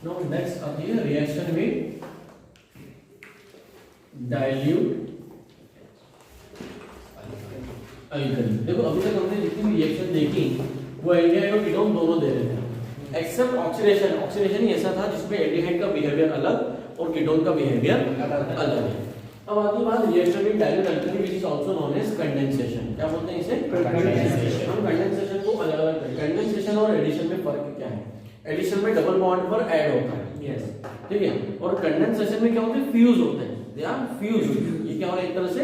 No next आती है reaction with dilute alkali. देखो अभी तक हमने जितनी भी रिएक्शन देखी वो एल्डिहाइड और कीटोन दोनों दे रहे थे, एक्सेप्ट ऑक्सीडेशन। ऑक्सीडेशन ही ऐसा था जिसमें एल्डिहाइड का बिहेवियर अलग और कीटोन का बिहेवियर अलग है। अब आती बात reaction with dilute alkali which is also known as condensation. क्या बोलते हैं इसे? कंडेंसेशन। हम कंडेंसेशन को अलग अलग करें। कंडेंसेशन और एडिशन में फर्क क्या है? एडिशन में डबल बॉन्ड पर ऐड होता है, यस, ठीक है, और कंडेंसेशन में क्या होता है? फ्यूज होते हैं, दे आर फ्यूज। ये क्या हो रहा है? एक तरह से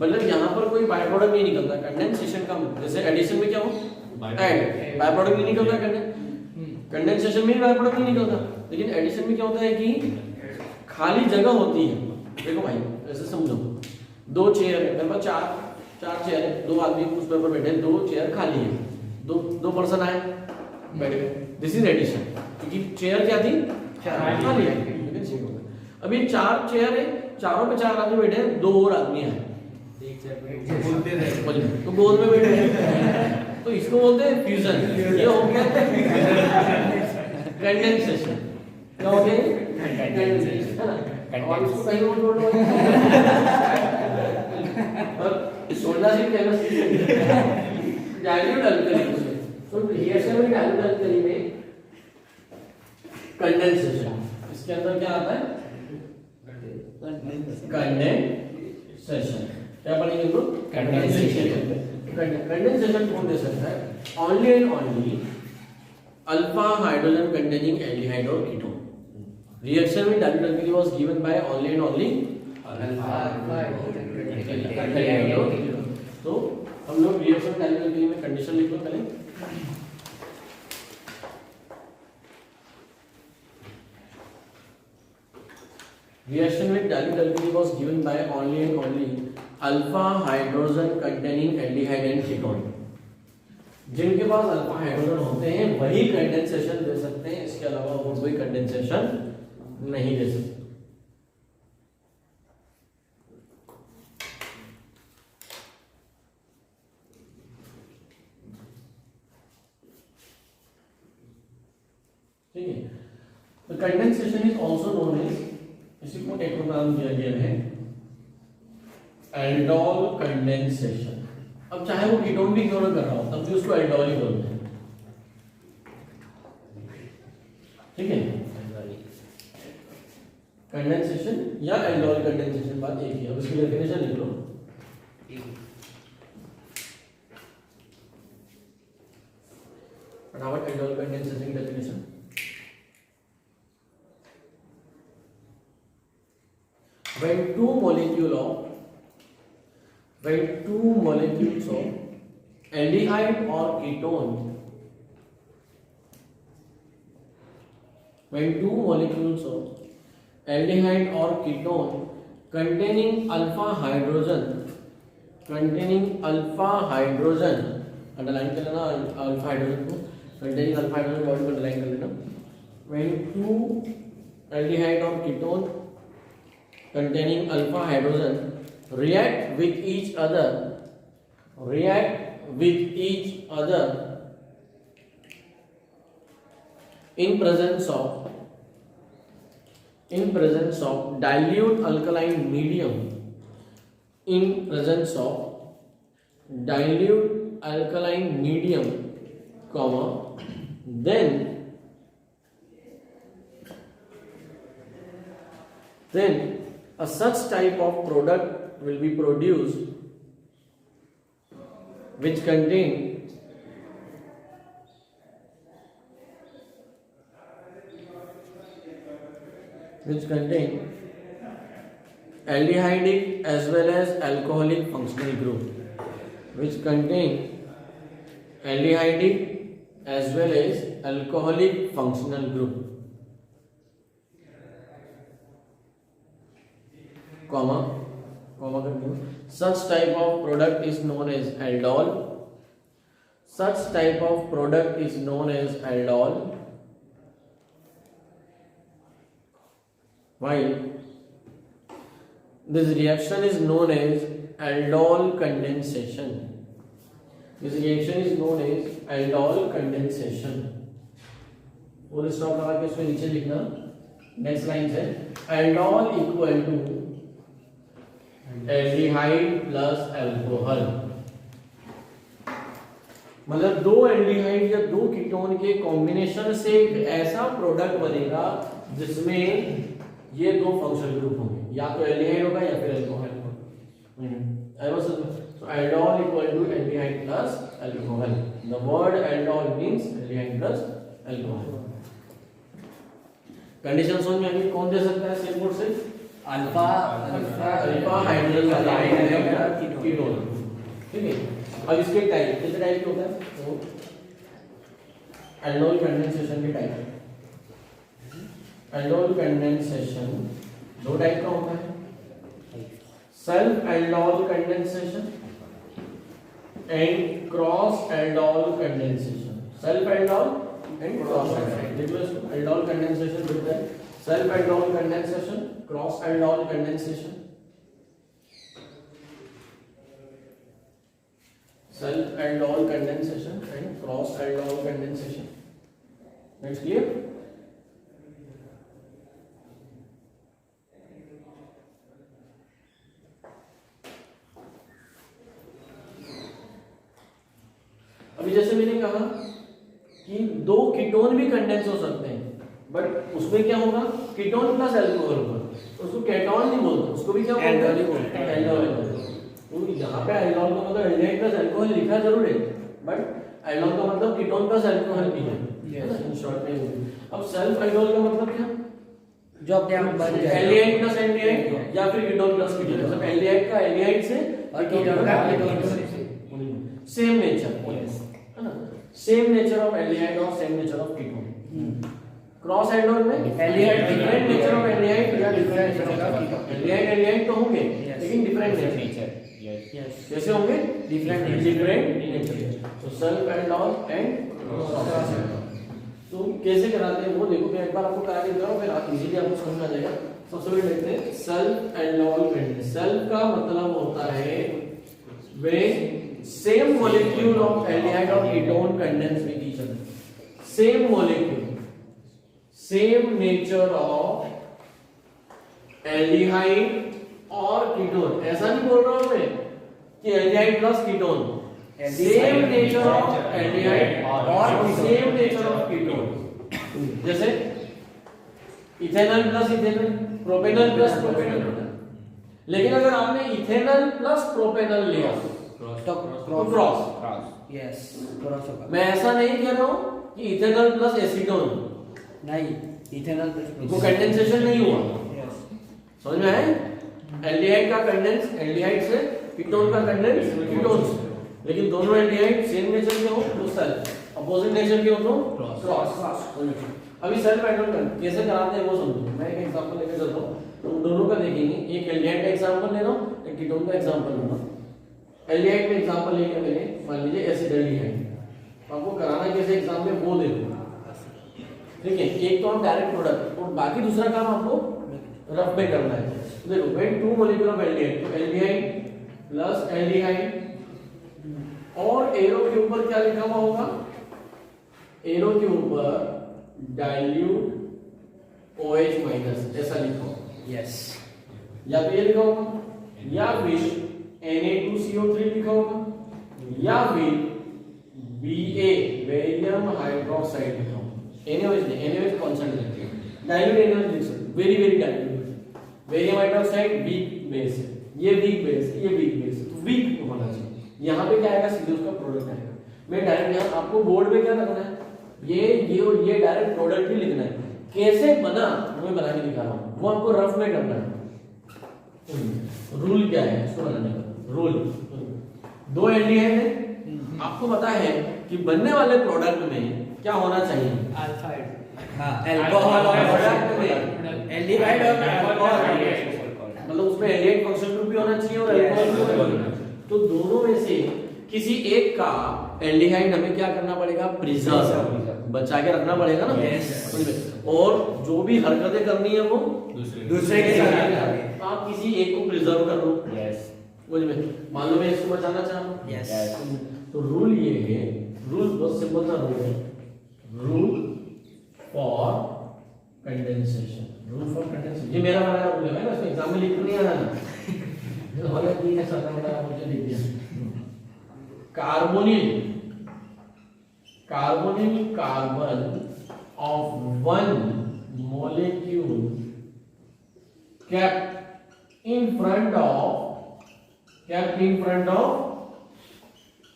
मतलब यहाँ पर कोई बाय प्रोडक्ट नहीं निकलता कंडेंसेशन का। जैसे एडिशन में क्या हो? ऐड, बाय प्रोडक्ट नहीं निकलता। कंडेंसेशन में बाय प्रोडक्ट नहीं निकलता, लेकिन एडिशन में क्या होता है कि खाली जगह होती है। देखो भाई ऐसे समझो, दो चेयर है, मेरे पास चार चेयर है, दो आदमी उस पर बैठे हैं, दो चेयर खाली है, दो पर्सन आए बैठ गए, दिस इज एडिशन, क्योंकि चेयर क्या थी? खाली है। अब ये चार चेयर है, चारों पे चार आदमी बैठे हैं, दो और आदमी हैं, तो गोल में बैठे हैं, तो इसको बोलते हैं फ्यूजन। ये हो गया कंडेंसेशन। क्या हो गया? कंडेंसेशन, है ना? और इसको कहीं और जोड़ लो और सोडा से केमिस्ट्री डाइल्यूट अल्कली। तो रिएक्शन में डाइल्यूट अल्कली में कंडेंसेशन, इसके अंदर क्या आता है? कंडेंसेशन। क्या पढ़ेंगे लोग? कंडेंसेशन। कंडेंसेशन कौन दे सकता है? Only and only alpha hydrogen containing aldehyde और ketone. Reaction with dilute alkali was given by only and only तो हम लोग रिएक्शन में डाइल्यूट अल्कली में कंडीशन लिख लो पहले। Reaction with dilute alkali was given by only and only alpha hydrogen containing aldehyde and ketone। जिनके पास alpha hydrogen होते हैं वही कंडेंसेशन दे सकते हैं, इसके अलावा और कोई कंडेंसेशन नहीं दे सकते। ठीक है, तो condensation is also known as, इसी को एक और नाम दिया गया है एल्डोल कंडेंसेशन। अब चाहे वो कीटोन भी क्यों ना कर रहा हो तब भी उसको एल्डोल ही बोलते हैं, ठीक है। कंडेंसेशन या एल्डोल कंडेंसेशन बात एक ही है। उसकी डेफिनेशन लिख लो। फटाफट एल्डोल कंडेंसेशन की definition. When two molecules of aldehyde or ketone, when two molecules of aldehyde or ketone containing alpha hydrogen, underline कर लेना alpha hydrogen को, containing alpha hydrogen को underline कर लेना। when two aldehyde or ketone containing alpha hydrogen react with each other in presence of dilute alkaline medium, comma, then a such type of product will be produced which contain aldehydic as well as alcoholic functional group, comma करके such type of product is known as aldol, while this reaction is known as aldol condensation. Full stop लगा के उसमें नीचे लिखना next line से aldol equal to aldehyde plus alcohol. मतलब दो aldehyde या दो कीटोन के कॉम्बिनेशन से एक ऐसा प्रोडक्ट बनेगा जिसमें ये दो फंक्शनल ग्रुप होंगे, या तो एल्डिहाइड होगा या फिर अल्कोहल होगा। So aldol equal to aldehyde plus alcohol. The word aldol means aldehyde plus alcohol. Condition समझ में आएगी? कौन दे सकता है सिंपल से? Alpha hydrogen ketone. ठीक है, अब इसके टाइप कितने टाइप के होता है? तो एल्डोल कंडेंसेशन के टाइप, एल्डोल कंडेंसेशन दो टाइप का होता है, self aldol condensation and cross aldol condensation. Self aldol and cross aldol. Aldol condensation होता है self aldol condensation, cross aldol condensation. Self aldol condensation and cross aldol condensation. That's clear? अभी जैसे मैंने कहा कि दो कीटोन भी कंडेंस हो सकते हैं, बट उसमें क्या होगा? कीटोन प्लस अल्कोहल होगा, उसको केटोन नहीं बोलते, उसको भी क्या बोलते हैं? एल्डोल। तो यहाँ पे एल्डोल का मतलब एल्डिहाइड प्लस अल्कोहल लिखा जरूर है, बट एल्डोल का मतलब कीटोन प्लस अल्कोहल भी है। इन शॉर्ट में अब सेल्फ एल्डोल का मतलब क्या? जो अपने आप बन जाए एल्डिहाइड प्लस एल्डिहाइड या फिर कीटोन प्लस कीटोन। मतलब एल्डिहाइड का एल्डिहाइड से और कीटोन का कीटोन से सेम नेचर है ना, सेम नेचर ऑफ एल्डिहाइड और same nature of ketone. Cross aldol में aldehyde different nature of aldehyde या different nature of ketone. Aldehyde aldehyde तो होंगे लेकिन डिफरेंट नेचर। यस, कैसे होंगे? Different nature. तो self aldol and cross aldol. तो कैसे कराते हैं वो देखो, मैं एक बार आपको करा के दिखाऊं, फिर आप इजीली आपको समझ में आ जाएगा। सबसे पहले देखते हैं सेल्फ एल्डोल कंडेंस। सेल्फ का मतलब होता है वे सेम मॉलिक्यूल ऑफ एल्डिहाइड और ketone condense with each other. Same molecule, same nature of aldehyde और कीटोन। ऐसा नहीं बोल रहा हूं मैं कि aldehyde plus ketone, same nature of aldehyde और सेम नेचर ऑफ कीटोन। जैसे ethanol plus ethanol, propanol plus propanol. लेकिन अगर आपने इथेनॉल प्लस प्रोपेनॉल लिया तो क्रॉस। यस, क्रॉस होगा। मैं ऐसा नहीं कह रहा हूं कि इथेनॉल प्लस एसीटोन, नहीं, इथेनॉल प्लस वो कंडेंसेशन नहीं हुआ। यस, समझ में आया? एल्डिहाइड का कंडेंस एल्डिहाइड से, कीटोन का कंडेंस कीटोन से। लेकिन दोनों एल्डिहाइड सेम नेचर के हो तो सेल्फ, अपोजिट नेचर के हो तो क्रॉस। अभी सेल्फ एल्डोल कैसे कराते हैं वो समझो। मैं एक एग्जांपल लेकर चलता हूं, तुम दोनों का देखेंगे। एक एल्डिहाइड का एग्जांपल ले रहा हूं, एक कीटोन का एग्जांपल ले रहा हूं। एल्डिहाइड का एग्जांपल लेके मैंने मान लीजिए एसिड आपको कराना कैसे एग्जाम में वो देखो। ठीक है, एक तो हम डायरेक्ट प्रोडक्ट और बाकी दूसरा काम आपको रफ में करना है। देखो when two molecule of aldehyde, तो एल्डिहाइड प्लस एल्डिहाइड और एरो के ऊपर क्या लिखा हुआ होगा? एरो के ऊपर डाइल्यूट OH माइनस ऐसा लिखा होगा। यस, या तो ये लिखा होगा, या फिर Na2CO3 लिखा होगा, या फिर Ba बेरियम हाइड्रोक्साइड लिखा होगा। NaOH कांस्टेंट लिखते हैं, डाइल्यूट NaOH लिख सकते, very very dilute. Barium hydroxide weak base है, ये वीक बेस, ये वीक बेस, तो वीक होना चाहिए। यहाँ पे क्या आएगा? सीधे उसका प्रोडक्ट आएगा। मैं डायरेक्ट यहाँ आपको बोर्ड पे क्या रखना है? ये और ये डायरेक्ट प्रोडक्ट ही लिखना है। कैसे बना मैं बना के दिखा रहा हूँ, वो आपको रफ में करना है। रूल क्या है इसको बनाने का? रूल, दो एल्डिहाइड है, आपको पता है कि बनने वाले प्रोडक्ट में क्या होना चाहिए? अल्फाइड, हां, अल्कोहल और प्रोडक्ट में एल्डिहाइड और अल्कोहल, मतलब उसमें एल्डिहाइड फंक्शनल ग्रुप भी होना चाहिए और अल्कोहल भी होना चाहिए। तो दोनों में से किसी एक का एल्डिहाइड हमें क्या करना पड़ेगा? प्रिजर्व, बचा के रखना पड़ेगा ना। और जो भी हरकतें करनी है वो दूसरे के साथ, आप किसी एक को प्रिजर्व कर लो। मुझ में मान लो मैं इसको बचाना चाह रहा हूं। यस, तो रूल ये है, रूल बहुत सिंपल सा रूल है। Rule for condensation, rule for condensation. ये मेरा बनाया रूल है ना, इसमें एग्जाम में लिख नहीं आना ना, ये वाला ठीक है, सादा वाला मुझे लिख दिया। Carbonyl carbon of one molecule kept in front of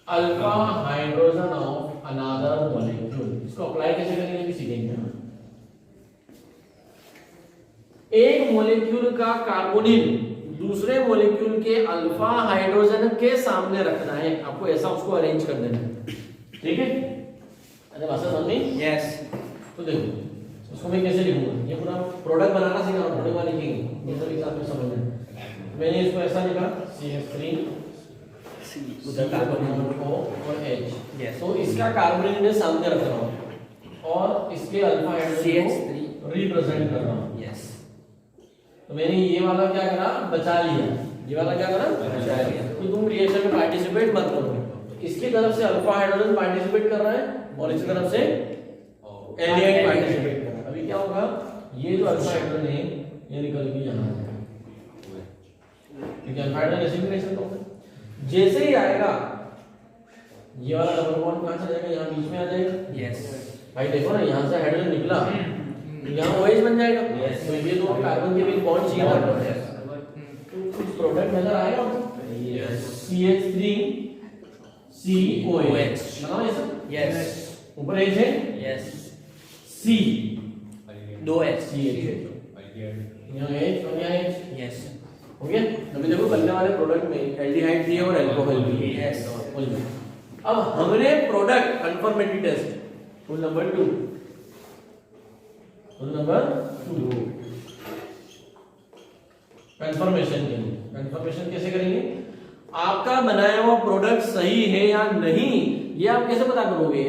alpha hydrogen of another molecule। इसको अप्लाई कैसे करेंगे भी सीखेंगे। एक मोलेक्यूल का कार्बोनिल दूसरे मोलेक्यूल के अल्फा हाइड्रोजन के सामने रखना है, आपको ऐसा उसको अरेंज कर देना है, ठीक है। अरे भाषा समझ में? यस। तो देखो उसको मैं कैसे लिखूंगा, ये पूरा प्रोडक्ट बनाना सीखा, प्रोडक्ट में लिखेंगे ये सभी साथ में समझना। मैंने इसको ऐसा लिखा CH3 उधर कार्बन O और H, तो इसका कार्बोनिल में सामने रख रहा हूं और इसके अल्फा हाइड्रोजन को रिप्रेजेंट कर रहा हूं। यस, तो मैंने ये वाला क्या करा, बचा लिया, ये वाला क्या करा, बचा लिया। तो तुम रिएक्शन में पार्टिसिपेट मत करो, इसकी तरफ से अल्फा हाइड्रोजन पार्टिसिपेट कर रहा है और इसकी तरफ से एल्डिहाइड पार्टिसिपेट कर रहा है। अभी क्या होगा, ये जो अल्फा हाइड्रोजन है ये निकल के यहां आ जाएगा, ठीक है। अल्फा हाइड्रोजन ऐसे भी रिएक्शन होगा, जैसे ही आएगा ये वाला डबल बॉन्ड कहां से जाएगा, यहां बीच में आ जाएगा। यस भाई देखो ना, यहां से हाइड्रोजन निकला यहाँ OH बन जाएगा। तो ये दो कार्बन के बीच बॉन्ड चाहिए था, तो कुछ प्रोडक्ट नजर आएगा CH3 COH, बनाओ ये सब। यस, ऊपर H है, यस, C 2H CH, यहाँ H और यहाँ H, यस, हो गया। अभी देखो बनने वाले प्रोडक्ट में एल्डिहाइड भी है और अल्कोहल भी है। यस, अब हमने product confirmative test rule number 2 confirmation के लिए, कंफर्मेशन कैसे करेंगे, आपका बनाया हुआ प्रोडक्ट सही है या नहीं ये आप कैसे पता करोगे,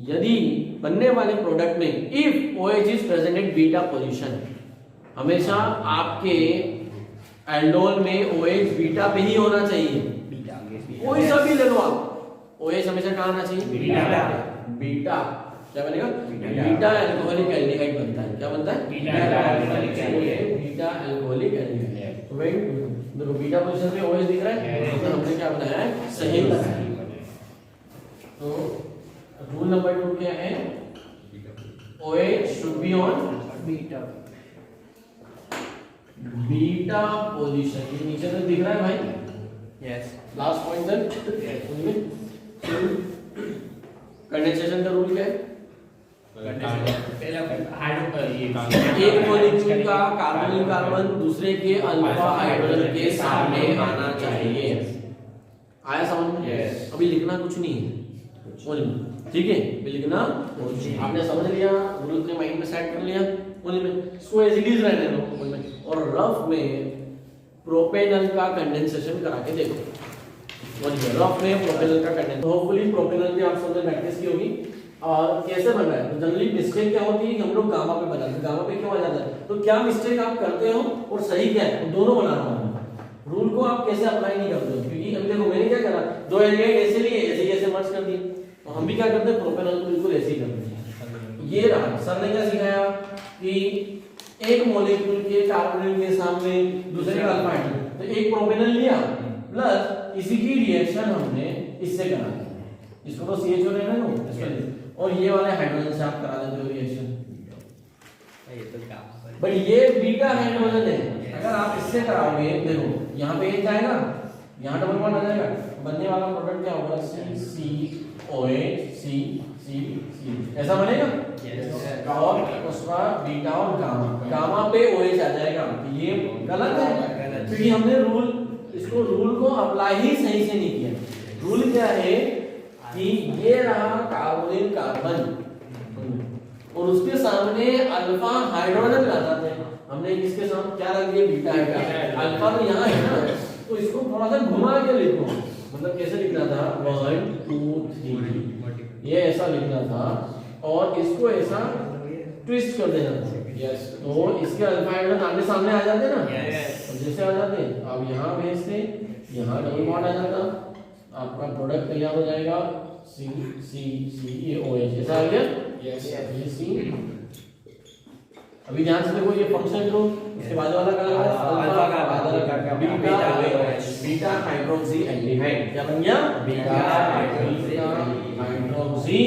यदि बनने वाले प्रोडक्ट में if OH is present at beta position, हमेशा आपके एल्डोल में OH बीटा पे ही होना चाहिए, कोई सा भी ले लो आप, OH हमेशा कहां आना चाहिए, बीटा। क्या बनेगा, बीटा अल्कोहलिक एल्डिहाइड बनता है। क्या बनता है, बीटा अल्कोहलिक एल्डिहाइड। तो भाई देखो बीटा पोजीशन में OH दिख रहा है, तो हमने क्या बनाया है, सही बनाया। तो रूल नंबर 2 क्या है, OH should be on beta position. ये नीचे तक दिख रहा है भाई, यस। लास्ट पॉइंट तक कंडेंसेशन का रूल क्या है, एक मॉलिक्यूल का कार्बोनिल कार्बन दूसरे के अल्फा हाइड्रोजन के सामने आना चाहिए। आया समझ में? yes. अभी लिखना कुछ नहीं है, ठीक है, अभी लिखना आपने समझ लिया, रूल अपने माइंड में सेट कर लिया, इसको एज इट इज रहने दो और रफ में प्रोपेनल का कंडेंसेशन करा के देखो। रफ में प्रोपेनल का कंडेंसेशन, होपफुली प्रोपेनल की आप सबने प्रैक्टिस की होगी। और कैसे बन रहा है, तो जनरली मिस्टेक क्या होती है कि हम लोग गामा पे बनाते हैं, गामा पे क्यों आ जाता है, तो क्या मिस्टेक आप करते हो और सही क्या है, तो दोनों बना रहा हूं। रूल को आप कैसे अप्लाई नहीं करते हो, क्योंकि अभी देखो मैंने क्या करा, दो एल्डिहाइड ऐसे लिए ऐसे ही ऐसे मर्ज कर दिए, तो हम भी क्या करते हैं, प्रोपेनॉल को बिल्कुल ऐसे ही करते हैं। ये रहा, सर ने क्या सिखाया कि एक मॉलिक्यूल के कार्बोनिल के सामने दूसरे का अल्फा हाइड्रोजन, तो एक प्रोपेनॉल लिया प्लस इसी की रिएक्शन हमने इससे करा दी, इसको तो CH रहना है ना, इसको और ये वाले हाइड्रोजन से आप करा देते हो रिएक्शन, ये तो क्या, बट ये बीटा हाइड्रोजन है। अगर आप इससे कराओगे, देखो यहाँ पे एक जाएगा, यहाँ डबल बॉन्ड आ जाएगा, बनने वाला प्रोडक्ट क्या होगा, COH C ऐसा बनेगा। और उसका बीटा और गामा पे OH आ जाएगा, ये गलत है क्योंकि हमने इसको रूल को अप्लाई ही सही से नहीं किया। रूल क्या है कि ये रहा कार्बोनिल कार्बन और उसके सामने अल्फा हाइड्रोजन लाना है, हमने किसके सामने क्या रख दिया, बीटा हाइड्रोजन। अल्फा तो यहाँ है ना, तो इसको थोड़ा सा घुमा के लिखो, मतलब कैसे लिखना था, 1 2 3 ये ऐसा लिखना था और इसको ऐसा ट्विस्ट कर देना था। यस, तो इसके अल्फा हाइड्रोजन आगे सामने आ जाते ना, तो जैसे आ जाते अब यहाँ भेजते, यहाँ डबल बॉन्ड आ जाता, आपका प्रोडक्ट तैयार हो जाएगा C ये OH ऐसा आ गया। यस, ये C अभी ध्यान से देखो ये फंक्शन लो, इसके बाद वाला क्या है अल्फा का बीटा बीटा हाइड्रोक्सी एल्डिहाइड, क्या बन गया बीटा हाइड्रोक्सी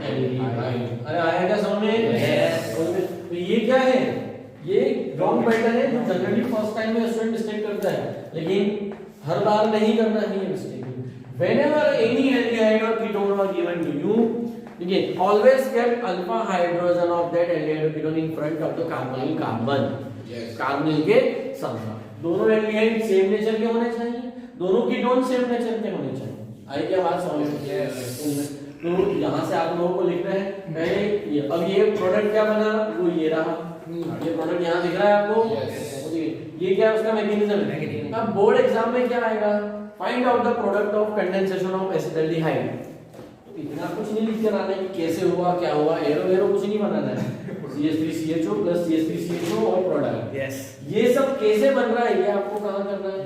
एल्डिहाइड। अरे आया क्या समझ में? तो ये क्या है, ये रॉन्ग पैटर्न है जो जनरली फर्स्ट टाइम में स्टूडेंट मिस्टेक करता है, लेकिन हर बार नहीं करना है ये mistake. Whenever any aldehyde or ketone are given to you, again always get alpha hydrogen of that aldehyde or ketone in front of the carbonyl carbon, carbonyl के साथ। दोनों aldehyde सेम नेचर के होने चाहिए, दोनों कीटोन सेम नेचर के होने चाहिए। आई क्या बात समझ में? तो यहाँ से आप लोगों को लिखना है पहले ये, अब ये प्रोडक्ट क्या बना, वो ये रहा, ये प्रोडक्ट यहाँ दिख रहा है आपको। ये क्या है उसका मैकेनिज्म है। अब बोर्ड एग्जाम में क्या आएगा, find out the product of condensation of acetaldehyde. तो इतना कुछ नहीं लिख कर आना है कि कैसे हुआ क्या हुआ, एरो एरो कुछ नहीं बनाना है। CH3CHO प्लस CH3CHO और प्रोडक्ट, यस ये सब कैसे बन रहा है ये आपको कहां करना है,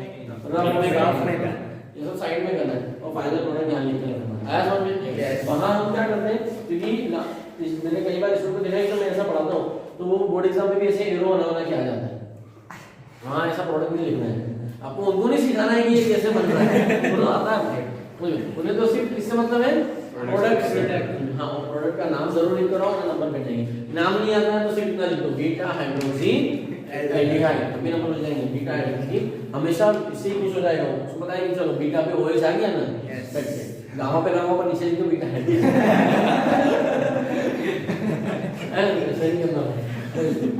ग्राफ में करना है, ये सब साइड में करना है और फाइनल प्रोडक्ट यहां लिख कर रखना है। आया समझ में? वहां हम क्या करते हैं, क्योंकि मैंने कई बार स्टूडेंट को देखा है कि मैं ऐसा पढ़ाता हूं तो वो बोर्ड एग्जाम में भी ऐसे एरो बनाना क्या आ जाता है, वहां ऐसा प्रोडक्ट नहीं लिखना है आपको। उनको नहीं सिखाना है कि ये कैसे बन रहा है, उनको आता है, उन्हें तो सिर्फ किससे मतलब है प्रोडक्ट से। हाँ प्रोडक्ट का नाम जरूर लिख कर आओ ना, नंबर पे नहीं, नाम नहीं आता है तो सिर्फ इतना लिख दो बीटा हाइड्रोक्सी एल्डिहाइड, अभी नंबर मिल जाएंगे बीटा हाइड्रोक्सी। हमेशा इससे ही कुछ हो जाएगा, उसको पता है कि चलो बीटा पे OH आ गया ना, गामा पे नीचे लिख दो बीटा हाइड्रोक्सी।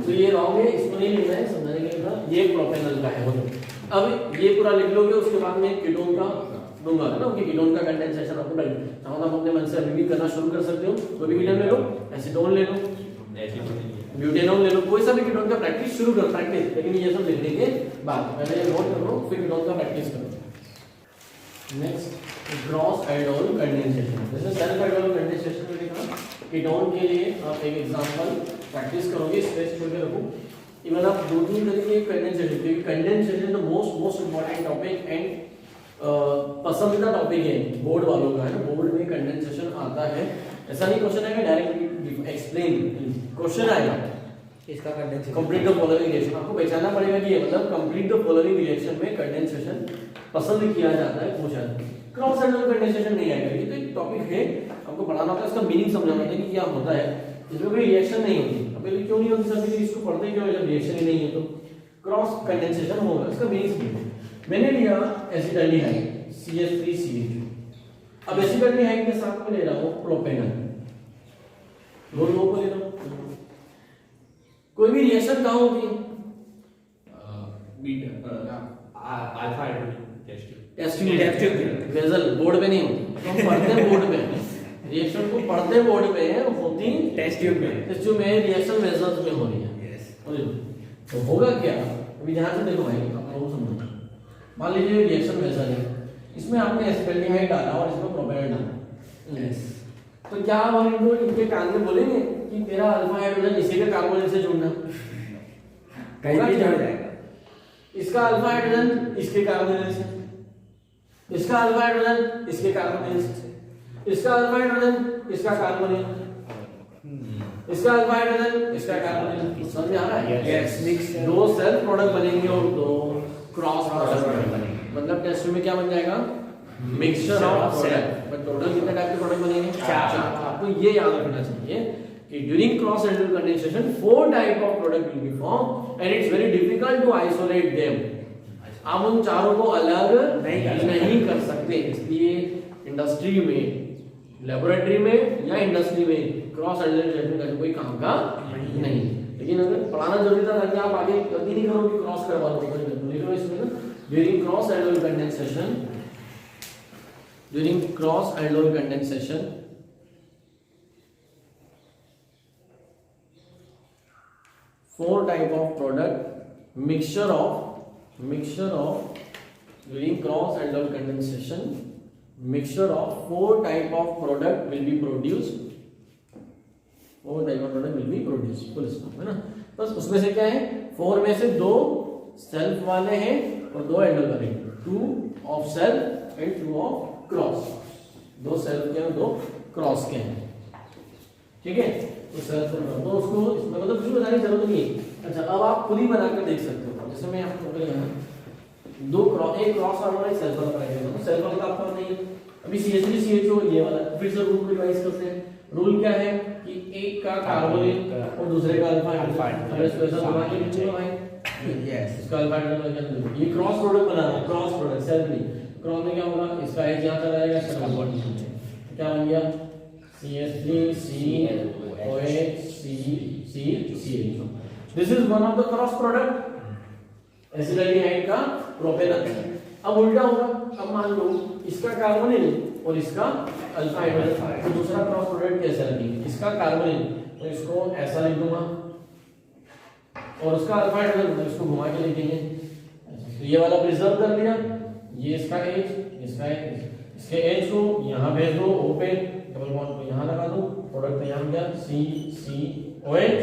तो ये रॉन्ग है, इसको नहीं लिखना है, समझने के लिए ये प्रोपेनल का है। अब ये पूरा लिख लोगे, उसके बाद में कीटोन का दूंगा है ना, कि कीटोन का कंडेंसेशन आपको चाहो तो अपने मन से अभी भी करना शुरू कर सकते हो। कोई भी कीटोन ले लो, एसीटोन ले लो, ब्यूटेनॉल ले लो, कोई सा भी कीटोन का प्रैक्टिस शुरू करो, प्रैक्टिस, लेकिन ये सब लिखने के बाद पहले ये नोट कर लो, फिर कीटोन का प्रैक्टिस करो। नेक्स्ट क्रॉस एल्डोल कंडेंसेशन, जैसे सेल्फ एल्डोल कंडेंसेशन में लिखा कीटोन के लिए आप एक एग्जांपल प्रैक्टिस करोगे, स्पेस छोड़ के रखो। इवन आप दो तीन तरीके कंडेंसेशन, क्योंकि condensation the most important topic and पसंदीदा टॉपिक है बोर्ड वालों का, है ना। बोर्ड में कंडेंसेशन आता है, ऐसा नहीं क्वेश्चन आएगा डायरेक्ट एक्सप्लेन, क्वेश्चन आएगा इसका condensation complete the following reaction, आपको पहचानना पड़ेगा कि ये मतलब कंप्लीट द फॉलोइंग रिएक्शन में कंडेंसेशन पसंद किया जाता है, पूछा जाता है। क्रॉस एल्डोल कंडेंसेशन नहीं आएगा, ये तो एक टॉपिक है, आपको पढ़ाना होता है, इसका मीनिंग समझाना होता है कि क्या होता है। इसमें कोई रिएक्शन नहीं होती, अभी क्यों नहीं होती सर, इसको पढ़ते क्यों है जब रिएक्शन ही नहीं है, तो क्रॉस कंडेंसेशन होगा, इसका मीनिंग समझो। मैंने लिया एसिटाल्डिहाइड CH3CHO, अब एसिटाल्डिहाइड के साथ में ले रहा हूं प्रोपेनॉल, दोनों को ले रहा हूं। कोई भी रिएक्शन कहां होती है, beta alpha test tube vessel, board पे नहीं होती, तो हम पढ़ते हैं बोर्ड पे, रिएक्शन को पढ़ते हैं बोर्ड पे होती टेस्ट ट्यूब में, टेस्ट ट्यूब में रिएक्शन वेसल्स में हो रही है। तो होगा क्या, अभी ध्यान से देखो भाई, आप लोगों को समझो। मान लीजिए रिएक्शन वेसल है, इसमें आपने एसिटाल्डिहाइड डाला और इसमें प्रोपेनॉल डाला, तो क्या हम इनके कान में बोलेंगे कि तेरा अल्फा हाइड्रोजन इसी के कार्बोनिल से जुड़ना, कहीं भी जुड़ जाएगा। इसका अल्फा हाइड्रोजन इसके कार्बोनिल से, इसका अल्फा हाइड्रोजन इसके कार्बोनिल से, इसका अल्फा हाइड्रोजन इसका कार्बोनिल, इसका अल्फा हाइड्रोजन इसका कार्बोनिल, समझ में आ रहा है? यस, मिक्स दो सेल्फ प्रोडक्ट बनेंगे और दो क्रॉस प्रोडक्ट बनेंगे, मतलब टेस्ट में क्या बन जाएगा, mixture of product. But total कितने टाइप के प्रोडक्ट बनेंगे, 4। आपको ये याद रखना चाहिए कि during cross aldol condensation 4 type of product will be form and it's very difficult to isolate them. आप उन चारों को अलग नहीं कर सकते, इसलिए इंडस्ट्री में, लेबोरेटरी में या इंडस्ट्री में क्रॉस एल्डोल का कोई काम का नहीं। लेकिन अगर पढ़ाना जरूरी था ताकि आप आगे गलती नहीं करोगे, क्रॉस करवा लो, लिखो इसमें ना during cross aldol condensation, during cross aldol condensation 4 type of product mixture of during cross aldol condensation mixture of 4 type of product will be produced, 4 type of product will be produced, full stop है ना। बस उसमें से क्या है, 4 में से 2 self वाले हैं और 2 एल्डोल वाले, 2 of self and 2 of cross, 2 self के हैं 2 क्रॉस के हैं, ठीक है। तो सेल्फ तो उसको इसमें मतलब कुछ बताने की जरूरत नहीं है। अच्छा अब आप खुद ही बनाकर देख सकते हो। जैसे मैं आपको एक क्रॉस वाला एक सेल्फ वाला बनाएंगे तो सेल्फ वाला का आपको नहीं है। अभी CH3 CHO ये वाला फिर से रूल को रिवाइज करते हैं। रूल क्या है कि एक का कार्बोनिल और दूसरे का अल्फा हाइड्रोजन इसको ऐसा बना के लिखो भाई। यस इसका अल्फा हाइड्रोजन लगा के ये क्रॉस प्रोडक्ट बना रहा है। क्रॉस प्रोडक्ट सेल्फ नहीं। क्रॉस में क्या होगा इसका एच यहां चला जाएगा इसका बॉन्ड क्या बन गया CH3 COH CH। This is one of the cross product acetaldehyde का प्रोपेनॉल। अब उल्टा होगा। अब मान लो इसका कार्बोनिल और इसका अल्फा हाइड्रोजन तो दूसरा क्रॉस प्रोडक्ट कैसे लिखेंगे? इसका कार्बोनिल तो इसको ऐसा लिख दूंगा और उसका अल्फा हाइड्रोजन तो इसको घुमा के लिखेंगे। तो ये वाला प्रिजर्व कर लिया। ये इसका H इसका H इसके H को यहां भेज दो O पे डबल बॉन्ड को यहां लगा दो प्रोडक्ट यहां गया CCOH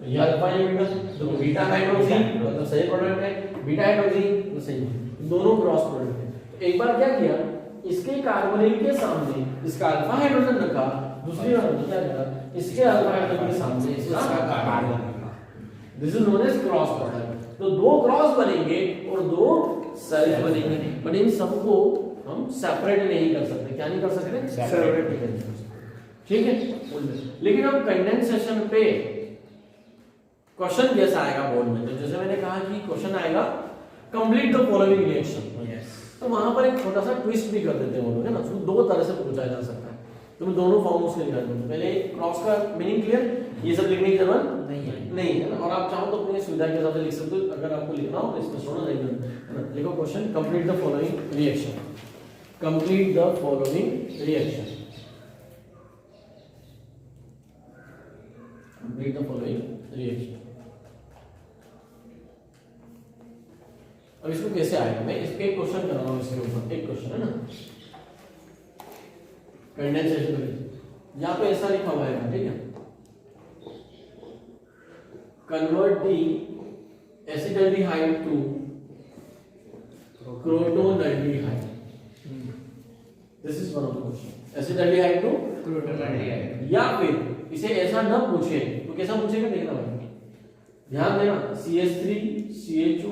ये अल्फा ये बीटा देखो बीटा हाइड्रोक्सी मतलब सही प्रोडक्ट है। बीटा हाइड्रोक्सी तो सही दोनों क्रॉस प्रोडक्ट है। तो एक बार क्या किया इसके कार्बोनिल के सामने इसका अल्फा हाइड्रोजन रखा दूसरी बार क्या किया इसके अल्फा हाइड्रोजन के सामने इसका कार्बन रखा। This is known as cross product. तो दो क्रॉस बनेंगे और दो सेल्फ बनेंगे बट इन सबको हम सेपरेट नहीं कर सकते। क्या नहीं कर सकते? सेपरेट नहीं कर सकते। ठीक है। लेकिन अब कंडेंसेशन पे क्वेश्चन कैसा आएगा बोर्ड में? तो जैसे मैंने कहा कि क्वेश्चन आएगा कंप्लीट द फॉलोइंग रिएक्शन। तो वहां पर एक छोटा सा ट्विस्ट भी कर देते हैं वो लोग है ना। उसको दो तरह से पूछा जा सकता है। तो मैं दोनों फॉर्म उसके निकाल दूंगा। पहले क्रॉस का मीनिंग क्लियर ये सब लिखने की जरूरत नहीं है ना। और आप चाहो तो अपनी सुविधा के हिसाब से लिख सकते हो। अगर आपको लिखना हो तो इसमें छोड़ो नहीं लिखो question complete the following reaction. Complete the following reaction. Complete the following reaction. अब इसको कैसे आएगा? मैं इस पे एक क्वेश्चन कर रहा हूं इसके ऊपर एक क्वेश्चन है ना कंडेंसेशन में। यहां पे ऐसा लिखा हुआ है ठीक है convert the acetaldehyde to crotonaldehyde. This is one of the question. Acetaldehyde to crotonaldehyde. या फिर इसे ऐसा न पूछे तो कैसा पूछेगा देखना भाई ध्यान देना CH3 CHO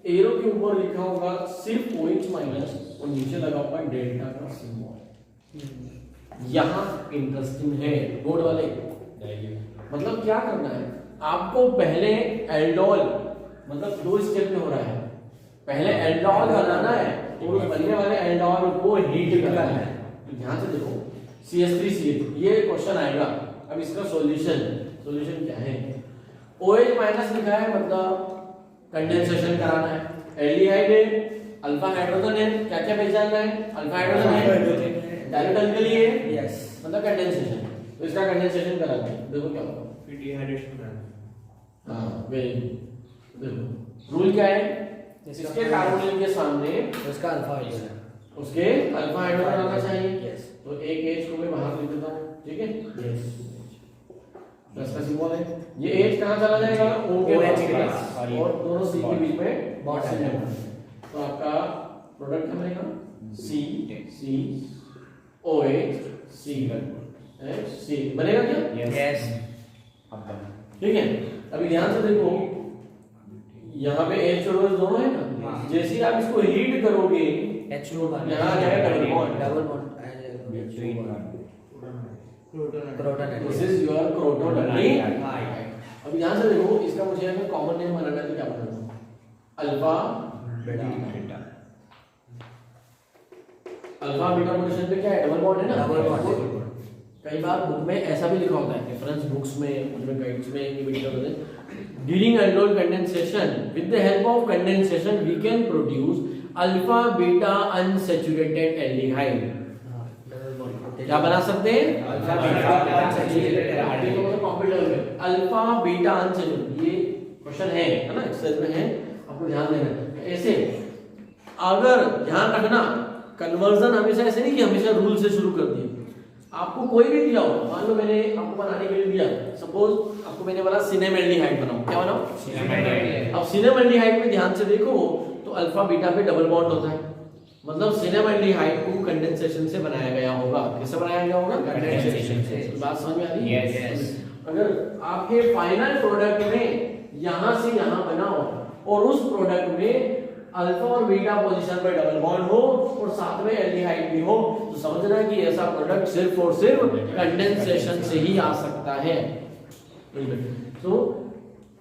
एरो के ऊपर लिखा होगा सिर्फ OH माइनस और नीचे लगा होगा डेल्टा का सिंबल। यहां इंटरेस्टिंग है बोर्ड वाले। मतलब क्या करना है आपको पहले एल्डोल मतलब दो स्टेप में हो रहा है। पहले एल्डोल बनाना है और उस बनने वाले एल्डोल को हीट करना है। तो ध्यान से देखो CH3 CH ये क्वेश्चन आएगा। अब इसका सॉल्यूशन क्या है? OH माइनस लिखा है मतलब कंडेंसेशन कराना है। एल्डिहाइड है अल्फा हाइड्रोजन है क्या क्या पहचानना है? अल्फा हाइड्रोजन है डायरेक्ट अल्कली है यस मतलब कंडेंसेशन। तो इसका कंडेंसेशन कराते हैं देखो क्या होगा फिर डिहाइड्रेशन। हां वेरी गुड। देखो रूल क्या है इसके कार्बोनिल के सामने उसका अल्फा हाइड्रोजन उसके अल्फा हाइड्रोजन आना चाहिए यस। तो एक H को मैं बाहर लिख देता हूं ठीक है यस प्लस का सिंबल है। ये H कहां चला जाएगा O के पास और दोनों C के बीच में बॉन्ड है। तो आपका प्रोडक्ट क्या बनेगा COH C बनेगा क्या? यस ठीक है। अभी ध्यान से देखो यहाँ पे H और OH दोनों है ना। जैसे ही आप इसको हीट करोगे H2 यहाँ आ जाएगा double bond this is your crotonaldehyde. अब यहां से देखो इसका मुझे अगर कॉमन नेम बनाना है तो क्या बनाना? Alpha beta. Alpha beta position पे क्या है डबल बॉन्ड है ना। डबल बॉन्ड कई बार बुक में ऐसा भी लिखा होता है रेफरेंस बुक्स में उनमें गाइड्स में ये भी लिखा होता है during aldol condensation with the help of condensation we can produce alpha beta unsaturated aldehyde. क्या बना सकते हैं? Alpha beta unsaturated. ये क्वेश्चन है ना एक्सरसाइज में है आपको ध्यान देना है। ऐसे अगर ध्यान रखना कन्वर्जन हमेशा ऐसे नहीं कि हमेशा रूल से शुरू कर दिए। आपको कोई भी दिया हो मान लो मैंने आपको बनाने के लिए दिया सपोज आपको मैंने बोला सिनेमेल्डिहाइड बनाओ क्या बनाओ सिनेमेल्डिहाइड। अब सिनेमेल्डिहाइड में ध्यान से देखो तो अल्फा बीटा पे डबल बॉन्ड होता है मतलब सिनेमाल्डिहाइड को कंडेंसेशन से बनाया गया होगा। किससे बनाया गया होगा? कंडेंसेशन से। बात समझ में आ रही है? यस। अगर आपके फाइनल प्रोडक्ट में यहां से यहां बना हो और उस प्रोडक्ट में अल्फा और बीटा पोजीशन पर डबल बॉन्ड हो और साथ में एल्डिहाइड भी हो, तो समझना कि ऐसा प्रोडक्ट सिर्फ और सिर्फ कंडेंसेशन से ही आ सकता है। तो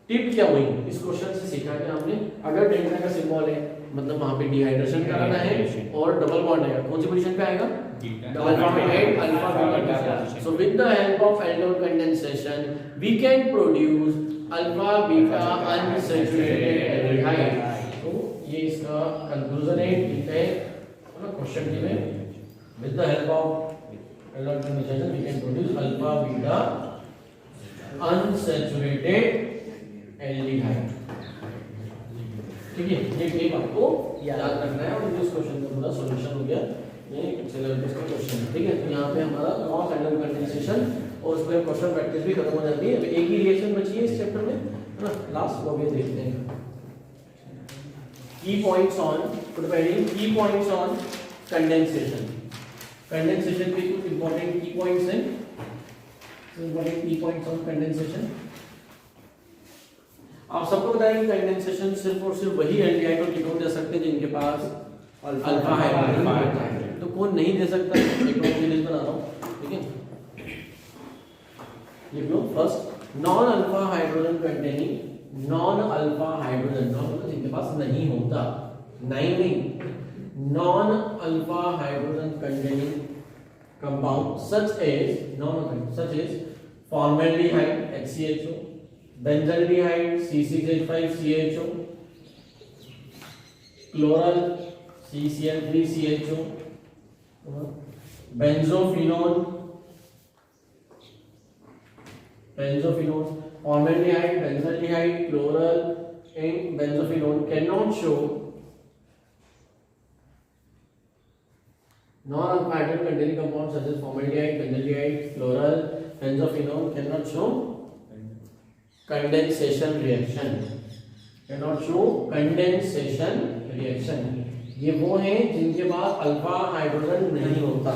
टिप क्या हुई इस क्वेश्चन से सीखा कि हमने, अगर डेल्टा का सिंबल है मतलब वहां पे डिहाइड्रेशन कराना है और डबल बॉन्ड है, कौन सी पोजीशन पे आएगा? Alpha beta, alpha beta. So with the help of aldol condensation we can produce alpha beta unsaturated aldehyde. तो ये इसका कंक्लूजन है, ठीक है ना क्वेश्चन के में। With the help of aldol condensation we can produce alpha beta unsaturated aldehyde. ठीक है, ये टिप आपको याद रखना है और इस क्वेश्चन का पूरा सॉल्यूशन हो गया। ये सिलेबस का क्वेश्चन है, ठीक है। तो यहाँ पे हमारा क्रॉस एल्डोल कंडेंसेशन और उस पर क्वेश्चन प्रैक्टिस भी खत्म हो जाती है। एक ही रिएक्शन बची है इस चैप्टर में, है ना, लास्ट को भी देखते हैं। की पॉइंट्स ऑन प्रिपेयरिंग की पॉइंट्स ऑन कंडेंसेशन। कंडेंसेशन के कुछ इंपॉर्टेंट की पॉइंट्स हैं। इंपॉर्टेंट की पॉइंट्स ऑन कंडेंसेशन, आप सबको बताएं कि कंडेंसेशन सिर्फ और सिर्फ वही एल्डिहाइड और कीटोन दे सकते हैं जिनके पास अल्फा हाइड्रोजन होता है। तो कौन नहीं दे सकता? एक और लिस्ट बना रहा हूं, ठीक है। लिख लो first, non alpha hydrogen containing, non alpha hydrogen, non मतलब जिनके पास नहीं होता, नहीं, non alpha hydrogen containing compound such as formaldehyde HCHO, benzaldehyde C6H5CHO, chloral CCl3CHO, benzophenone, formaldehyde, benzaldehyde, chloral and benzophenone cannot show non-alpha hydrogen containing compounds such as formaldehyde, benzaldehyde, chloral, benzophenone cannot show condensation reaction, cannot show condensation reaction। ये वो हैं जिनके पास alpha hydrogen नहीं होता,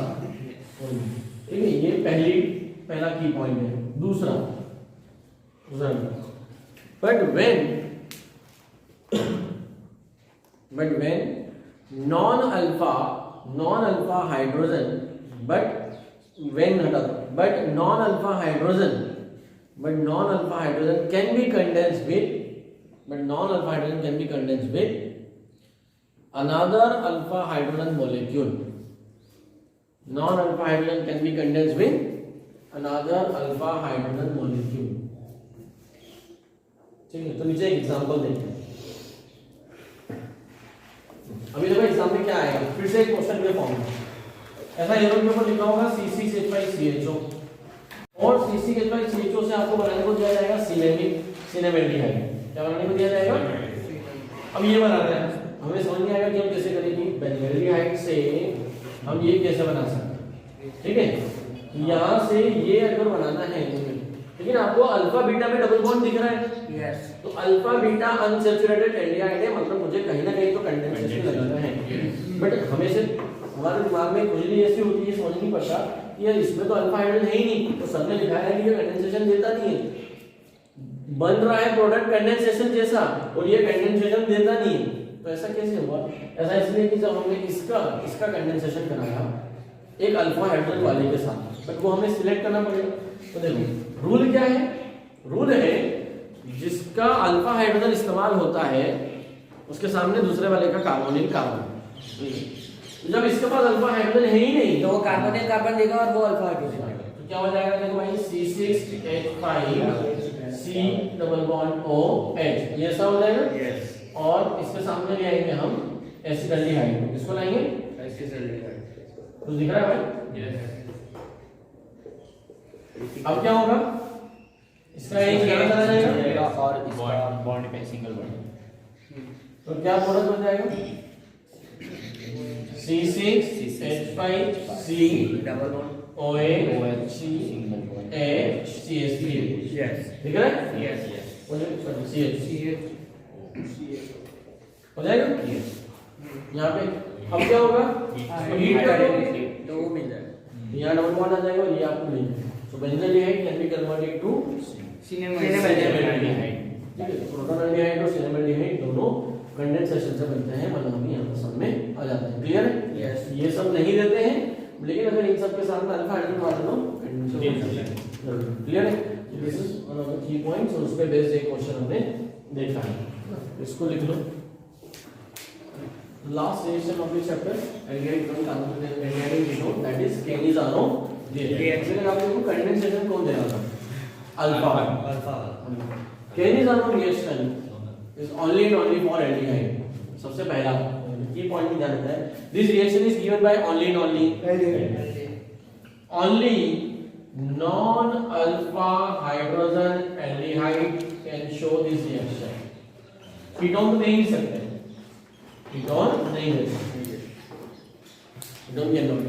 ठीक है। ये पहला की पॉइंट है। दूसरा, but when non-alpha hydrogen, but non-alpha hydrogen can be condensed with, another alpha hydrogen molecule, non-alpha hydrogen can be condensed with another alpha hydrogen molecule, ठीक है। तो नीचे एक एग्जांपल देखते हैं। अभी देखो एग्जाम में क्या आएगा, फिर से एक क्वेश्चन के फॉर्म में ऐसा यूनिट पेपर लिखा होगा C6H5CHO और C6H5CHO से आपको बनाने को दिया जाएगा सिनेमेल्डिहाइड। क्या बनाने को दिया जाएगा? अब ये बनाना है, हमें समझ नहीं आएगा कि हम कैसे करेंगे। बेंजल्डिहाइड से हम ये कैसे बना सकते हैं, ठीक है। यहाँ से ये अगर बनाना है, लेकिन आपको अल्फा बीटा में डबल बॉन्ड दिख रहा है, यस, तो अल्फा बीटा अनसैचुरेटेड एल्डिहाइड है, मतलब मुझे कहीं ना कहीं तो कंडेंसेशन लगाना है। बट हमें से हमारे दिमाग में खुजली ऐसी होती है, समझ नहीं पड़ता कि यार इसमें तो अल्फा हाइड्रोजन है ही नहीं, तो सर ने लिखा है कि ये कंडेंसेशन देता नहीं है, बन रहा है प्रोडक्ट कंडेंसेशन जैसा और ये कंडेंसेशन देता नहीं है। तो ऐसा कैसे हुआ? ऐसा इसलिए कि जब हमने इसका कंडेंसेशन कराया एक अल्फा हाइड्रोजन वाले के साथ, बट वो हमें सिलेक्ट करना पड़ेगा। तो देखो रूल क्या है, रूल है जिसका अल्फा हाइड्रोजन इस्तेमाल होता है उसके सामने दूसरे वाले का कार्बोनिल कार्बन। जब इसके पास अल्फा हाइड्रोजन है ही नहीं तो वो कार्बोनिल कार्बन देगा और वो अल्फा हाइड्रोजन देगा। तो क्या हो जाएगा? देखो भाई C6H5C डबल बॉन्ड OH, ये ऐसा हो जाएगा। यस, और इसके सामने ले आएंगे हम एसिडल्डिहाइड, इसको लाएंगे एसिडल्डिहाइड। तो दिख रहा है भाई? यस। अब क्या होगा? इसका एक यहाँ चला जाएगा और इसका बॉन्ड पे सिंगल बॉन्ड, तो क्या प्रोडक्ट बन जाएगा? C6H5C double bond OH single bond CH3। Yes, दिख रहा है? यस, यस, CH हो जाएगा। यहाँ पे अब क्या होगा, हीट कर करेंगे तो वो मिल जाएगा, यहाँ डबल बॉन्ड आ जाएगा और ये आपको मिल जाएगा। So benzaldehyde can be converted to cinnamaldehyde. ठीक है, प्रोटोनल्डिहाइड और सिनेमाल्डिहाइड दोनों कंडेंसेशन से बनते हैं, मतलब हम यहाँ पर सब में आ जाते हैं। क्लियर है? Yes. ये सब नहीं देते हैं, लेकिन अगर इन सब के साथ में अल्फा हाइड्रोजन डाल दो कंडेंसेशन। क्लियर है? This is one of the key points और उस पे बेस्ड एक क्वेश्चन हमने देखा है, इसको लिख लो। Last reaction of this chapter aldehyde कम carbon aldehyde ketone that is Cannizzaro reaction. आप देखो कंडेंसेशन कौन दे रहा था, alpha. Cannizzaro reaction is only and only for aldehyde. सबसे पहला की पॉइंट ध्यान रखना है, this reaction is given by only and only non alpha hydrogen aldehyde can show this reaction. Ketone तो नहीं दे सकते, कीटोन नहीं दे सकते, कीटोन कैन नॉट।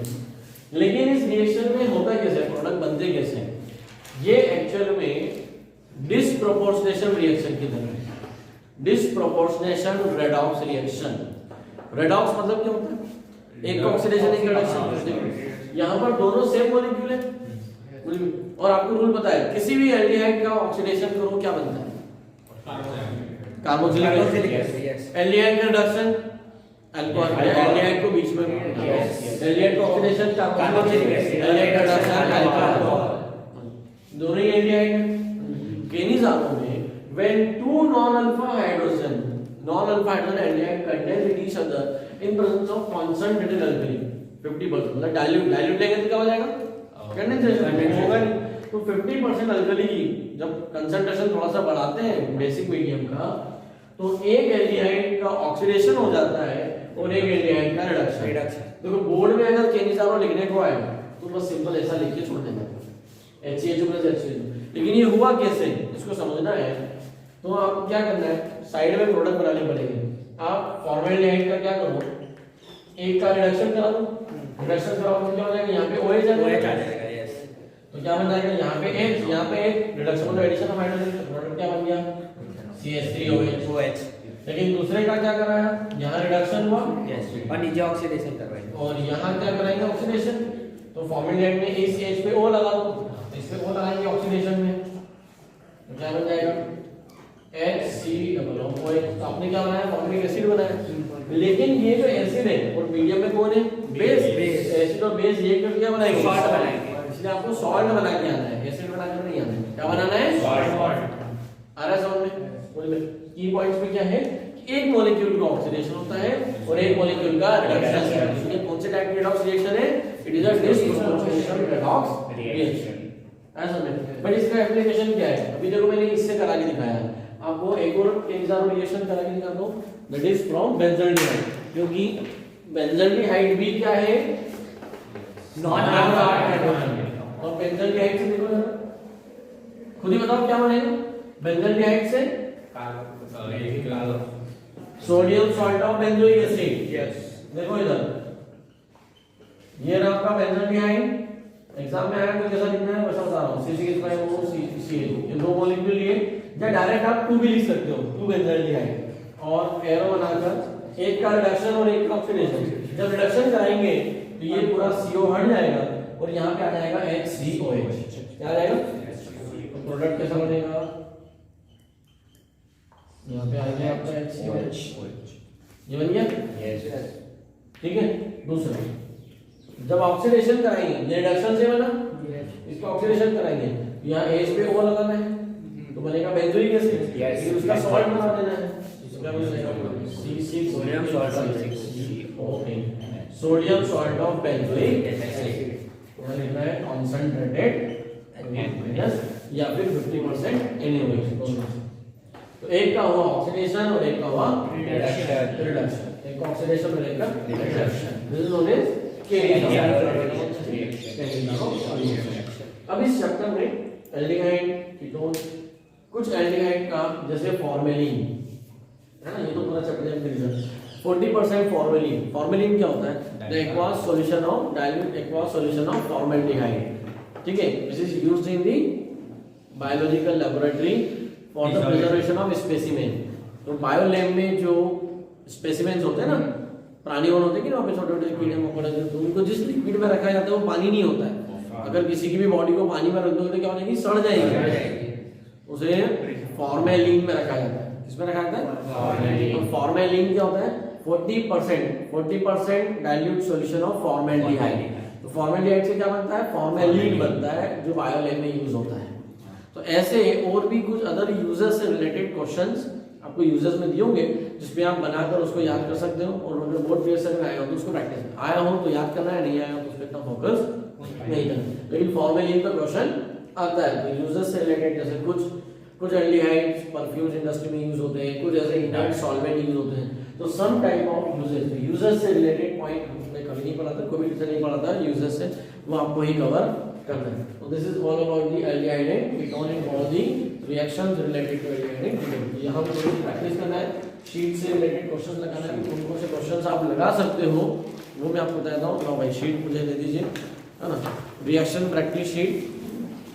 लेकिन इस रिएक्शन में होता कैसे, प्रोडक्ट बनते कैसे हैं, ये एक्चुअल में डिसप्रोपोर्शनेशन रिएक्शन की तरह है। Disproportionation redox reaction. रेडॉक्स मतलब क्या होता है, एक ऑक्सीडेशन एक रिडक्शन। यहाँ पर दोनों सेम मॉलिक्यूल है और आपको रूल पता है, किसी भी एल्डिहाइड का ऑक्सीडेशन करो क्या बनता है, कार्बोक्सिलिक एसिड। एल्डिहाइड का रिडक्शन अल्कोहल, एल्डिहाइड को बीच में, एल्डिहाइड का ऑक्सीडेशन कार्बोक्सिलिक एसिड, एल्डिहाइड का रिडक्शन अल्कोहल, दोनों ही एल्डिहाइड हैं। केनिज़ानो में when two non-alpha hydrogen aldehyde contain with each other in presence of concentrated alkali 50%, मतलब डाइल्यूट लेंगे तो क्या हो जाएगा, कंडेंसेशन होगा नहीं। तो 50% अल्कली की जब कंसंट्रेशन थोड़ा सा बढ़ाते हैं बेसिक मीडियम का, तो एक एल्डिहाइड का ऑक्सीडेशन हो जाता है और एक एल्डिहाइड का रिडक्शन। देखो बोर्ड में अगर केनिज़ानो लिखने को आए तो बस सिंपल ऐसा लिख के छोड़ देना HCHO + HCl, लेकिन ये हुआ कैसे इसको समझना है। तो आप क्या करना है, साइड में प्रोडक्ट बनाने पड़ेंगे। आप फॉर्मेल्डिहाइड का क्या करो, एक का रिडक्शन करा दो, रिडक्शन कराओ तो क्या हो जाएगा, यहाँ पे OH आ जाएगा। यस, तो क्या बन जाएगा, यहाँ पे एक रिडक्शन मतलब एडिशन ऑफ हाइड्रोजन, प्रोडक्ट क्या बन गया, CH3OH। लेकिन दूसरे का क्या कराया, यहाँ रिडक्शन हुआ और नीचे ऑक्सीडेशन करवाएंगे और यहाँ क्या कराएंगे, ऑक्सीडेशन। तो फॉर्मेल्डिहाइड में ACH पे O लगा दो, इस पे O लगाएंगे ऑक्सीडेशन में, तो क्या बन जाएगा HCOOH। तो आपने क्या बनाया, फॉर्मिक एसिड बनाया। लेकिन ये जो एसिड है और मीडियम में कौन है, बेस। एसिड और बेस ये क्या बनाएंगे, सॉल्ट बनाएंगे। इसलिए आपको सॉल्ट बना के आना है, एसिड बना के नहीं आना है। क्या बनाना है, सॉल्ट। आ रहा है समझ में? की पॉइंट्स में क्या है, एक मॉलिक्यूल का ऑक्सीडेशन होता है और एक मॉलिक्यूल का रिडक्शन। ये कौन से टाइप की रेडॉक्स रिएक्शन है, it is a disproportionation redox reaction. ऐसा में बट इसका एप्लीकेशन क्या है, अभी देखो मैंने इससे करा के दिखाया है आपको। एक और केनिज़ानो रिएक्शन करा के दिखा दो, दैट इज फ्रॉम बेंजल्डिहाइड, क्योंकि बेंजल्डिहाइड भी क्या है, नॉन अल्फा हाइड्रोजन। और बेंजल्डिहाइड से देखो जरा, खुद ही बताओ क्या बनेगा बेंजल्डिहाइड से, sodium salt of benzoic acid. Yes, देखो इधर ये रहा आपका बेंजल्डिहाइड। एग्जाम में आया तो कैसा लिखना है वैसा बता रहा हूं, CH3CH2 ये दो मॉलिक्यूल लिए, या डायरेक्ट आप 2 भी लिख सकते हो, 2 बेंजल्डिहाइड और एरो बनाकर एक का रिडक्शन और एक का ऑक्सीडेशन। जब रिडक्शन कराएंगे तो ये पूरा CO हट जाएगा और यहाँ पे आ जाएगा HCOH। क्या आ जाएगा, तो प्रोडक्ट कैसा बनेगा, यहाँ पे आ गया आपका HCOH, ये बन गया। यस, ठीक है। दूसरा, जब ऑक्सीडेशन कराएंगे, ये रिडक्शन से बना, इसको ऑक्सीडेशन कराएंगे, यहाँ H पे O लगाना है तो बनेगा बेंजोइक एसिड, फिर उसका सॉल्ट बना देना है, क्या बनेगा, C6 sodium salt of COH, sodium salt of benzoic acid. तो लिखना है कॉन्संट्रेटेड माइनस या फिर 50% NaOH। तो एक का हुआ ऑक्सीडेशन और एक का हुआ रिडक्शन, एक ऑक्सीडेशन और एक का reduction. This is known as Cannizzaro reaction. अब इस चैप्टर में एल्डिहाइड, कीटोन, कुछ एल्डिहाइड का जैसे फॉर्मेलिन है ना, ये तो पूरा चैप्टर है। 40% फॉर्मेलिन। फॉर्मेलिन क्या होता है, the aqueous solution of dilute aqueous solution of formaldehyde. ठीक है, this is used in the biological laboratory for the preservation of specimen. तो बायो लैब में जो स्पेसिमेन्स होते हैं ना, प्राणियों होते हैं कि वहाँ पे छोटे छोटे कीड़े मकोड़े, तो उनको जिस लिक्विड में रखा जाता है वो पानी नहीं होता है। अगर किसी की भी बॉडी को पानी में रख दोगे तो क्या हो जाएगी, सड़ जाएगी। उसे फॉर्मेलिन में रखा जाता है। किसमें रखा जाता है? तो फॉर्मेलिन क्या होता है? 40% डाइल्यूट सॉल्यूशन ऑफ फॉर्मेल्डिहाइड। तो फॉर्मेल्डिहाइड से क्या बनता है? फॉर्मेलिन बनता है, जो बायोलैब में यूज होता है। तो ऐसे और भी कुछ अदर यूजर्स से रिलेटेड क्वेश्चंस आपको यूजर्स में दिए होंगे, जिसपे आप बनाकर उसको याद कर सकते हो। और अगर बोर्ड प्रिपरेशन में आया हो तो उसको प्रैक्टिस, आया हो तो याद करना है, नहीं आया हो तो उस पर इतना फोकस नहीं करना। लेकिन फॉर्मेलिन का क्वेश्चन आता है तो यूजर्स से रिलेटेड, जैसे कुछ एल्डिहाइड्स परफ्यूम्स इंडस्ट्री में यूज होते हैं, कुछ ऐसे इनर्ट सॉल्वेंट यूज होते हैं। तो सम टाइप ऑफ यूजर्स से रिलेटेड पॉइंट हमने कभी नहीं पढ़ा था, कोई भी नहीं पढ़ा था यूजर्स से, वो आपको ही कवर करना है। तो this is all about the aldehyde and ketone and all the reactions related to aldehyde and ketone. यहां पर थोड़ी प्रैक्टिस करना है, शीट से रिलेटेड क्वेश्चंस लगाना है। कौन कौन से क्वेश्चंस आप लगा सकते हो वो मैं आपको बताता हूं। लो भाई शीट मुझे दे दीजिए, है ना। रिएक्शन प्रैक्टिस शीट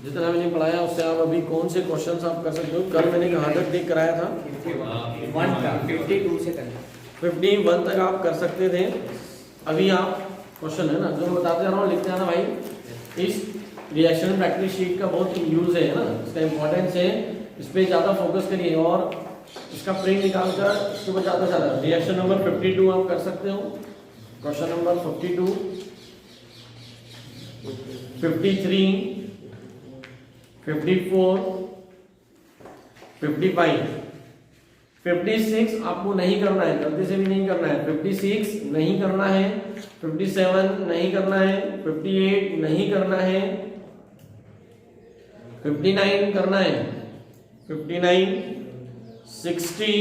जितना मैंने पढ़ाया उससे आप अभी कौन से क्वेश्चंस आप कर सकते हो। कल मैंने कहां तक देख कराया था? 51 का 52 से करना, 51 तक आप कर सकते थे। अभी आप क्वेश्चन है ना जो बताते जा रहा हूँ लिखते हैं ना भाई। इस रिएक्शन प्रैक्टिस शीट का बहुत यूज है ना, इसका इंपॉर्टेंस है, इस पे ज्यादा फोकस करिए और इसका प्रिंट निकाल कर इसके ऊपर ज्यादा चला। रिएक्शन नंबर 52 आप कर सकते हो, क्वेश्चन नंबर 52, 53, 54, 55, 56 आपको नहीं करना है, गलती से भी नहीं करना है। 56 नहीं करना है, 57 नहीं करना है, 58 नहीं करना है, 59 करना है, 59, 60,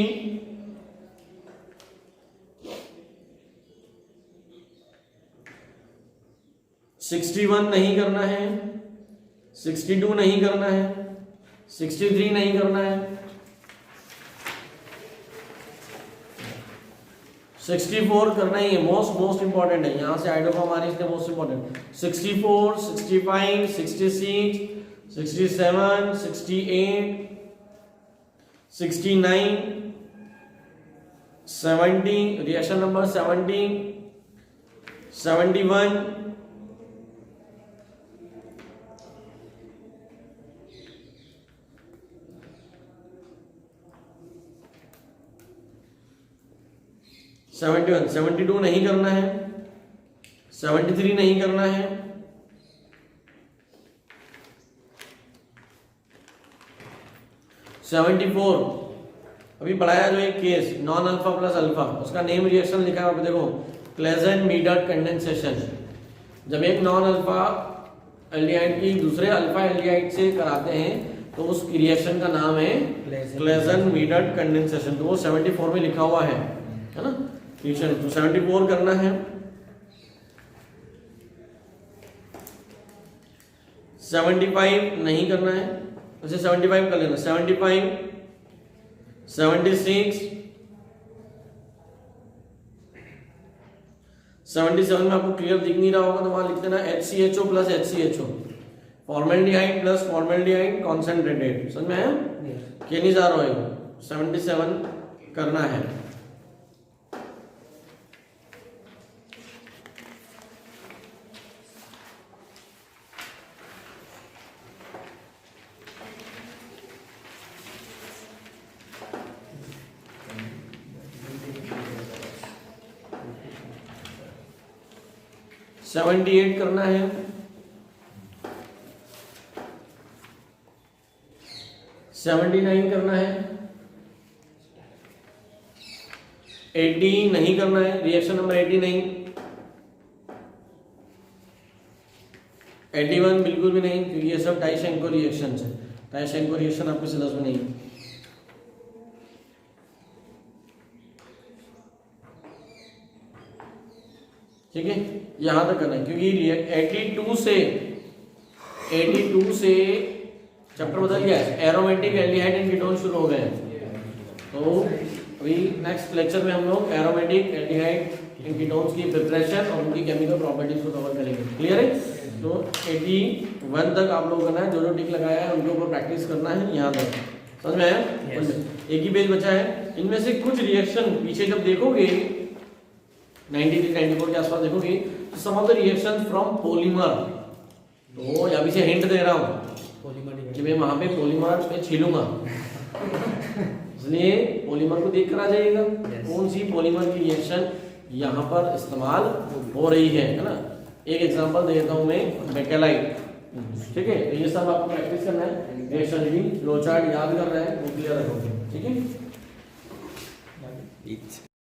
61 नहीं करना है, 62 नहीं करना है, 63 नहीं करना है, 64 करना ही है, मोस्ट इंपॉर्टेंट है। यहां से आइडिया हमारी इसलिए मोस्ट इंपॉर्टेंट। 64, 65, 66, 67, 68, 69, 70, रिएक्शन नंबर 70, 71, 71, 72 नहीं करना है, 73 नहीं करना है, 74 अभी पढ़ाया जो एक case non alpha plus alpha, उसका नेम रिएक्शन लिखा है, देखो क्लेजेंट-मीडर्ट कंडेंसेशन। जब एक नॉन अल्फा एल्डिहाइड की दूसरे अल्फा एल्डिहाइड से कराते हैं तो उस रिएक्शन का नाम है क्लेजेंट-मीडर्ट कंडेंसेशन। तो वो 74 में लिखा हुआ है ना। तो 74 करना है, 75 नहीं करना है, अच्छा 75 कर लेना, 75, 76, 77 में आपको क्लियर दिख नहीं रहा होगा तो वहां लिख देना HCHO plus HCHO, formaldehyde plus formaldehyde concentrated. समझ में आया? क्या नहीं जा रहा है? 77 करना है। सेवेंटी 78 करना है, 79 करना है, 80 नहीं करना है, रिएक्शन नंबर 80 नहीं, 81 बिल्कुल भी नहीं, क्योंकि ये सब टाइशेंको रिएक्शन है। टाइशेंको रिएक्शन आपके सिलेबस में नहीं है। ठीक है, यहां तक करना है, क्योंकि 82 से चैप्टर बदल गया है, एरोमेटिक एल्डिहाइड एंड कीटोन शुरू हो गए हैं। तो अभी नेक्स्ट लेक्चर में हम लोग एरोमेटिक एल्डिहाइड एंड कीटोन्स की प्रिपरेशन और उनकी केमिकल प्रॉपर्टीज को कवर करेंगे। क्लियर है? तो 81 तक आप लोग करना है, जो टिक लगाया है उनके ऊपर प्रैक्टिस करना है। यहाँ तक समझ में आया? एक ही पेज बचा है। इनमें से कुछ रिएक्शन पीछे जब देखोगे 93 94 के आसपास देखोगे तो some of the reaction from polymer, तो यहाँ भी से हिंट दे रहा हूँ कि मैं वहां पे पॉलीमर पे छीलूंगा, इसलिए पॉलीमर को देख कर आ जाइएगा कौन सी पॉलीमर की रिएक्शन यहाँ पर इस्तेमाल हो रही है ना। एक एग्जांपल देता हूँ मैं, बेकेलाइट, ठीक है। तो ये सब आपको प्रैक्टिस करना है, रिएक्शन रीडिंग फ्लो चार्ट याद कर रहे हैं वो क्लियर रखोगे, ठीक है।